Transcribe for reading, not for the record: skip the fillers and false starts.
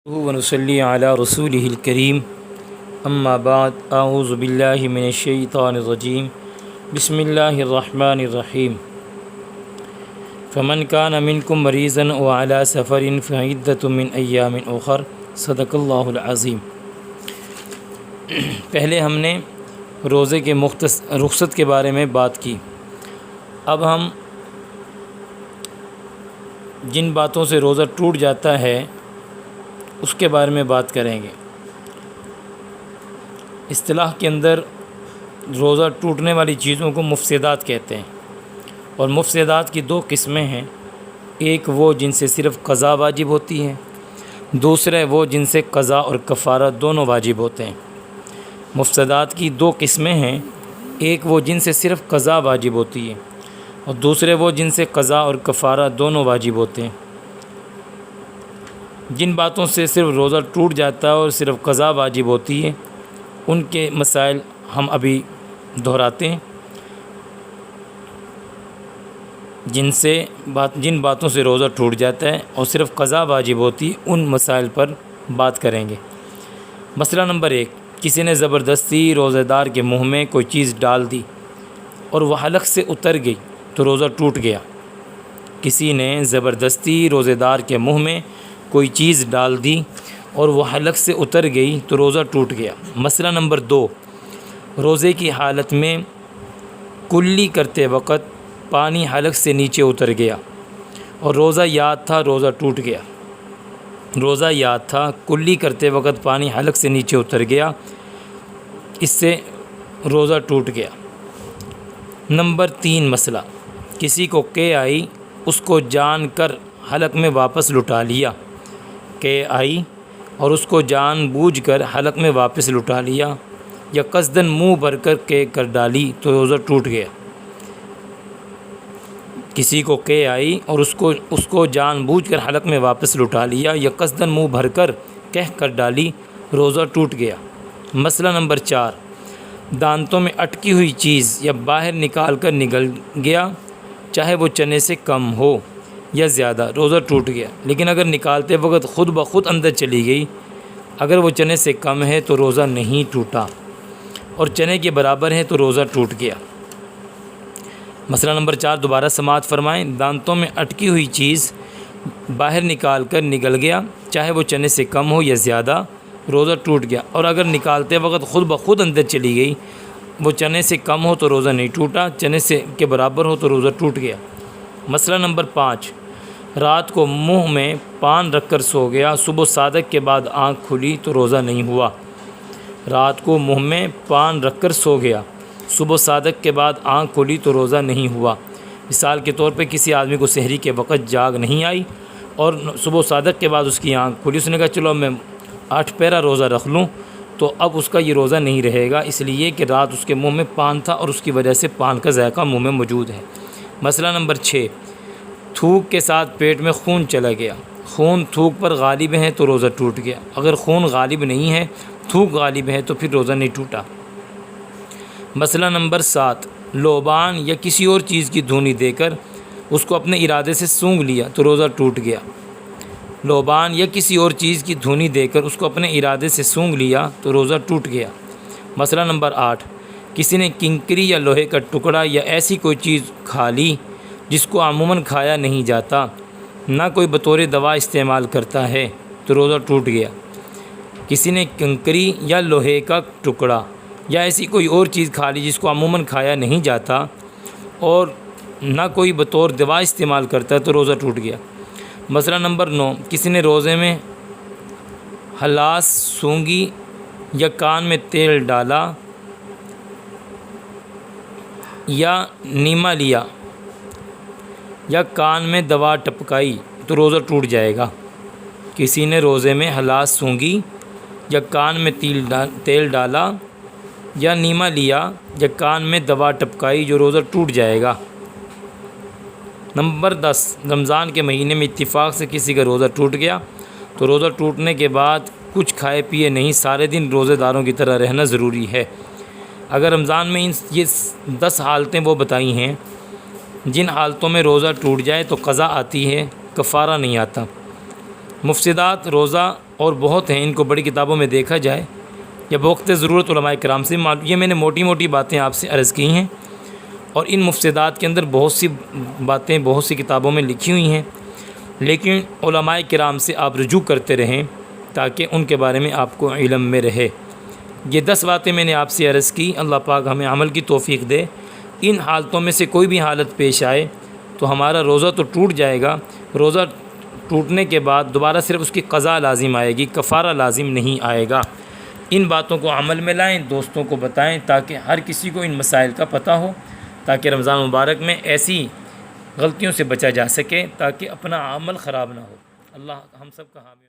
ونصلی علی رسولہ الکریم اما بعد اعوذ باللہ من الشیطان الرجیم بسم اللہ الرحمن الرحیم فمن کان منکم مریضا وعلی سفر فعدۃ من ایام اخر صدق اللہ العظیم۔ پہلے ہم نے روزے کے رخصت کے بارے میں بات کی، اب ہم جن باتوں سے روزہ ٹوٹ جاتا ہے اس کے بارے میں بات کریں گے۔ اصطلاح کے اندر روزہ ٹوٹنے والی چیزوں کو مفسدات کہتے ہیں، اور مفسدات کی دو قسمیں ہیں، ایک وہ جن سے صرف قضا واجب ہوتی ہے، دوسرے وہ جن سے قضا اور کفارہ دونوں واجب ہوتے ہیں۔ مفسدات کی دو قسمیں ہیں، ایک وہ جن سے صرف قضا واجب ہوتی ہے اور دوسرے وہ جن سے قضا اور کفارہ دونوں واجب ہوتے ہیں۔ جن باتوں سے صرف روزہ ٹوٹ جاتا ہے اور صرف قضا واجب ہوتی ہے ان کے مسائل ہم ابھی دہراتے ہیں۔ جن باتوں سے روزہ ٹوٹ جاتا ہے اور صرف قضا واجب ہوتی ہے ان مسائل پر بات کریں گے۔ مسئلہ نمبر 1، کسی نے زبردستی روزہ دار کے منہ میں کوئی چیز ڈال دی اور وہ حلق سے اتر گئی تو روزہ ٹوٹ گیا۔ کسی نے زبردستی روزہ دار کے منہ میں کوئی چیز ڈال دی اور وہ حلق سے اتر گئی تو روزہ ٹوٹ گیا۔ مسئلہ نمبر 2، روزے کی حالت میں کلی کرتے وقت پانی حلق سے نیچے اتر گیا اور روزہ یاد تھا، روزہ ٹوٹ گیا۔ روزہ یاد تھا، کلی کرتے وقت پانی حلق سے نیچے اتر گیا، اس سے روزہ ٹوٹ گیا۔ نمبر 3 مسئلہ، کسی کو قے آئی، اس کو جان کر حلق میں واپس لٹا لیا۔ قے آئی اور اس کو جان بوجھ کر حلق میں واپس لٹا لیا یا قصداً منہ بھر کر قے کر ڈالی تو روزہ ٹوٹ گیا۔ کسی کو قے آئی اور اس کو جان بوجھ کر حلق میں واپس لٹا لیا یا قصداً منہ بھر کر کہہ کر ڈالی، روزہ ٹوٹ گیا۔ مسئلہ نمبر 4، دانتوں میں اٹکی ہوئی چیز یا باہر نکال کر نگل گیا، چاہے وہ چنے سے کم ہو یا زیادہ، روزہ ٹوٹ گیا۔ لیکن اگر نکالتے وقت خود بخود اندر چلی گئی، اگر وہ چنے سے کم ہے تو روزہ نہیں ٹوٹا، اور چنے کے برابر ہے تو روزہ ٹوٹ گیا۔ مسئلہ نمبر 4 دوبارہ سماعت فرمائیں۔ دانتوں میں اٹکی ہوئی چیز باہر نکال کر نگل گیا، چاہے وہ چنے سے کم ہو یا زیادہ، روزہ ٹوٹ گیا، اور اگر نکالتے وقت خود بخود اندر چلی گئی، وہ چنے سے کم ہو تو روزہ نہیں ٹوٹا، چنے سے کے برابر ہو تو روزہ ٹوٹ گیا۔ مسئلہ نمبر 5، رات کو منہ میں پان رکھ کر سو گیا، صبح صادق کے بعد آنکھ کھلی تو روزہ نہیں ہوا۔ رات کو منہ میں پان رکھ کر سو گیا، صبح صادق کے بعد آنکھ کھلی تو روزہ نہیں ہوا۔ مثال کے طور پہ کسی آدمی کو سحری کے وقت جاگ نہیں آئی اور صبح صادق کے بعد اس کی آنکھ کھلی، اس نے کہا چلو میں 8 پیرا روزہ رکھ لوں، تو اب اس کا یہ روزہ نہیں رہے گا، اس لیے کہ رات اس کے منہ میں پان تھا اور اس کی وجہ سے پان کا ذائقہ منہ میں موجود ہے۔ مسئلہ نمبر 6، تھوک کے ساتھ پیٹ میں خون چلا گیا، خون تھوک پر غالب ہے تو روزہ ٹوٹ گیا۔ اگر خون غالب نہیں ہے، تھوک غالب ہے تو پھر روزہ نہیں ٹوٹا۔ مسئلہ نمبر 7، لوبان یا کسی اور چیز کی دھونی دے کر اس کو اپنے ارادے سے سونگھ لیا تو روزہ ٹوٹ گیا۔ لوبان یا کسی اور چیز کی دھونی دے کر اس کو اپنے ارادے سے سونگھ لیا تو روزہ ٹوٹ گیا۔ مسئلہ نمبر 8، کسی نے کنکری یا لوہے کا ٹکڑا یا ایسی کوئی چیز کھا لی جس کو عموماً کھایا نہیں جاتا، نہ کوئی بطور دوا استعمال کرتا ہے تو روزہ ٹوٹ گیا۔ کسی نے کنکری یا لوہے کا ٹکڑا یا ایسی کوئی اور چیز کھا لی جس کو عموماً کھایا نہیں جاتا اور نہ کوئی بطور دوا استعمال کرتا ہے تو روزہ ٹوٹ گیا۔ مسئلہ نمبر 9، کسی نے روزے میں ہلاس سونگی یا کان میں تیل ڈالا یا نیما لیا یا کان میں دوا ٹپکائی تو روزہ ٹوٹ جائے گا۔ کسی نے روزے میں ہلاس سونگی یا کان میں تیل ڈالا یا نیما لیا یا کان میں دوا ٹپکائی، جو روزہ ٹوٹ جائے گا۔ نمبر 10، رمضان کے مہینے میں اتفاق سے کسی کا روزہ ٹوٹ گیا تو روزہ ٹوٹنے کے بعد کچھ کھائے پیے نہیں، سارے دن روزے داروں کی طرح رہنا ضروری ہے۔ اگر رمضان میں یہ 10 حالتیں وہ بتائی ہیں جن حالتوں میں روزہ ٹوٹ جائے تو قضا آتی ہے، کفارہ نہیں آتا۔ مفسدات روزہ اور بہت ہیں، ان کو بڑی کتابوں میں دیکھا جائے یا بوقت ضرورت علماء کرام سے یہ میں نے موٹی موٹی باتیں آپ سے عرض کی ہیں، اور ان مفسدات کے اندر بہت سی باتیں بہت سی کتابوں میں لکھی ہوئی ہیں، لیکن علماء کرام سے آپ رجوع کرتے رہیں تاکہ ان کے بارے میں آپ کو علم میں رہے۔ یہ 10 باتیں میں نے آپ سے عرض کی، اللہ پاک ہمیں عمل کی توفیق دے۔ ان حالتوں میں سے کوئی بھی حالت پیش آئے تو ہمارا روزہ تو ٹوٹ جائے گا، روزہ ٹوٹنے کے بعد دوبارہ صرف اس کی قضا لازم آئے گی، کفارہ لازم نہیں آئے گا۔ ان باتوں کو عمل میں لائیں، دوستوں کو بتائیں تاکہ ہر کسی کو ان مسائل کا پتہ ہو، تاکہ رمضان مبارک میں ایسی غلطیوں سے بچا جا سکے، تاکہ اپنا عمل خراب نہ ہو۔ اللہ ہم سب کا حامی